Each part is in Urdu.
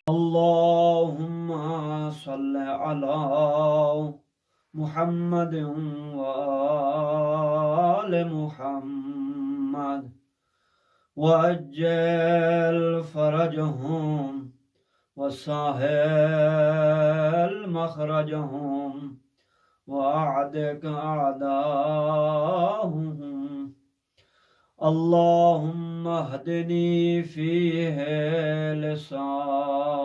اللهم صل على محمد وآل محمد وعجل فرجهم وسهل مخرجهم وأعدك أعداءهم. اللهم اهدني فيه لصالح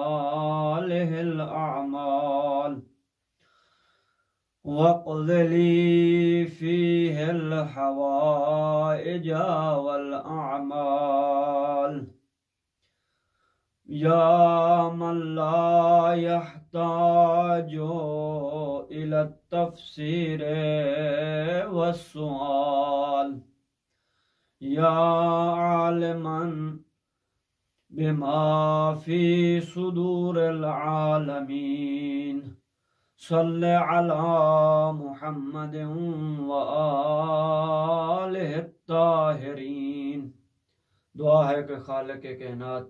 الأعمال واقض لي فيه الحوائج والأعمال يا من لا يحتاج إلى التفسير والسؤال، يا عالما بما في صدور العالمين، صل على محمد وآلہ الطاہرین۔ دعا ہے کہ خالق کائنات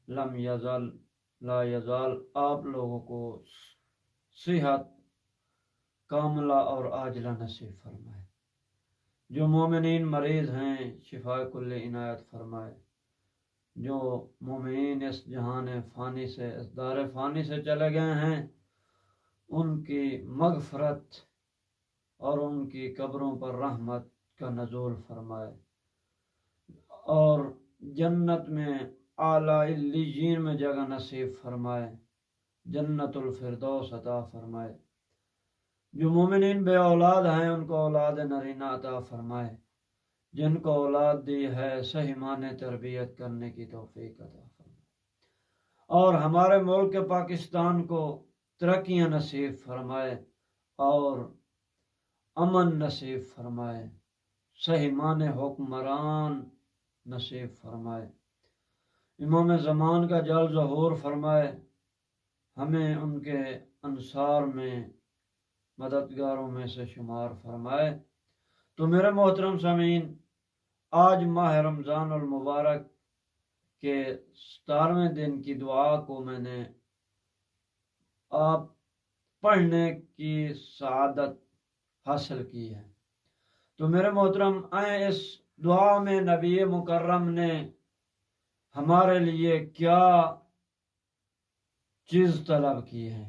لم یزل لا یزال آپ لوگوں کو صحت کاملہ اور عاجلہ نصیب فرمائے، جو مومنین مریض ہیں شفا کل عنایت فرمائے، جو مومنین اس جہان فانی سے اس دار فانی سے چلے گئے ہیں ان کی مغفرت اور ان کی قبروں پر رحمت کا نزول فرمائے اور جنت میں اعلیٰ علیین میں جگہ نصیب فرمائے، جنت الفردوس عطا فرمائے۔ جو مومنین بے اولاد ہیں ان کو اولاد نرینہ عطا فرمائے، جن کو اولاد دی ہے صحیح معنی تربیت کرنے کی توفیق عطا فرمائے، اور ہمارے ملک پاکستان کو ترقیاں نصیب فرمائے اور امن نصیب فرمائے، صحیح معنی حکمران نصیب فرمائے، امام زمان کا جل ظہور فرمائے، ہمیں ان کے انصار میں مددگاروں میں سے شمار فرمائے۔ تو میرے محترم سامعین، آج ماہ رمضان المبارک کے 17ویں دن کی دعا کو میں نے آپ پڑھنے کی سعادت حاصل کی ہے۔ تو میرے محترم آئیں اس دعا میں نبی مکرم نے ہمارے لیے کیا چیز طلب کی ہے۔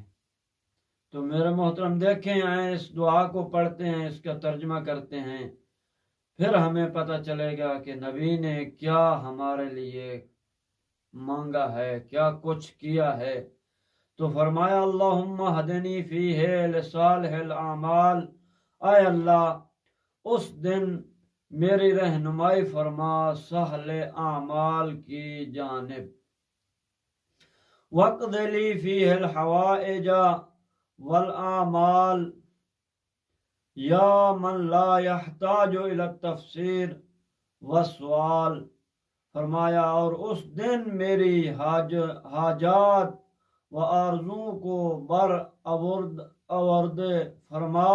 تو میرے محترم دیکھیں، آئیں اس دعا کو پڑھتے ہیں، اس کا ترجمہ کرتے ہیں، پھر ہمیں پتہ چلے گا کہ نبی نے کیا ہمارے لیے مانگا ہے، کیا کچھ کیا ہے۔ تو فرمایا اللہم ہدنی فیہ لصالح الاعمال، اے اللہ اس دن میری رہنمائی فرما صالح اعمال کی جانب، وقض لی فیہ الحوائج والاعمال یا من لا یحتاج الی التفسیر والسؤال، فرمایا اور اس دن میری حاجات و آرزوں کو بر آورد فرما،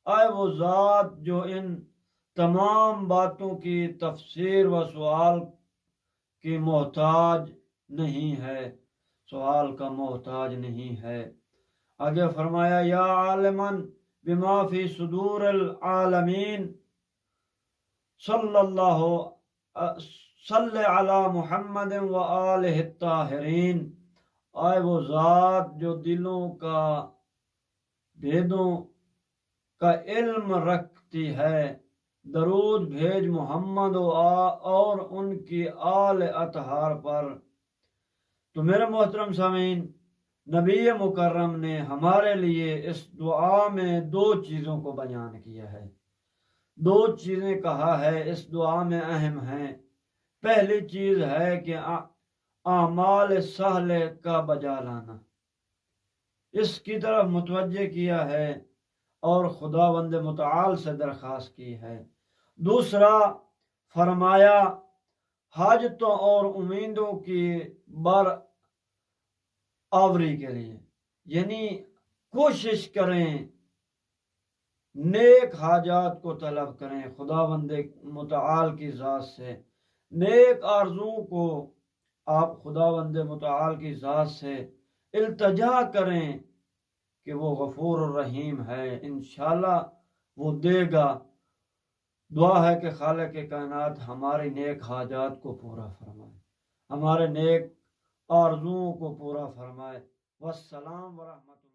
اے وہ ذات جو ان تمام باتوں کی تفسیر و سوال کی محتاج نہیں ہے، سوال کا محتاج نہیں ہے۔ آگے فرمایا یا عالماً بما فی صدور العالمین صلی علی محمد و آلہ الطاہرین، اے وہ ذات جو دلوں کا بھیدوں کا علم رکھتی ہے، درود بھیج محمد اور ان کی آل اطہار پر۔ تو میرے محترم سامعین، نبی مکرم نے ہمارے لیے اس دعا میں 2 چیزوں کو بیان کیا ہے، 2 چیزیں کہا ہے اس دعا میں اہم ہیں۔ پہلی چیز ہے کہ اعمال صالح کا بجا لانا، اس کی طرف متوجہ کیا ہے اور خداوند متعال سے درخواست کی ہے۔ دوسرا فرمایا حاجتوں اور امیدوں کی برآوری کے لیے، یعنی کوشش کریں، نیک حاجات کو طلب کریں خداوند متعال کی ذات سے، نیک آرزوں کو آپ خداوند متعال کی ذات سے التجا کریں کہ وہ غفور الرحیم ہے، انشاءاللہ وہ دے گا۔ دعا ہے کہ خالق کائنات ہماری نیک حاجات کو پورا فرمائے، ہمارے نیک آرزوؤں کو پورا فرمائے۔ والسلام ورحمۃ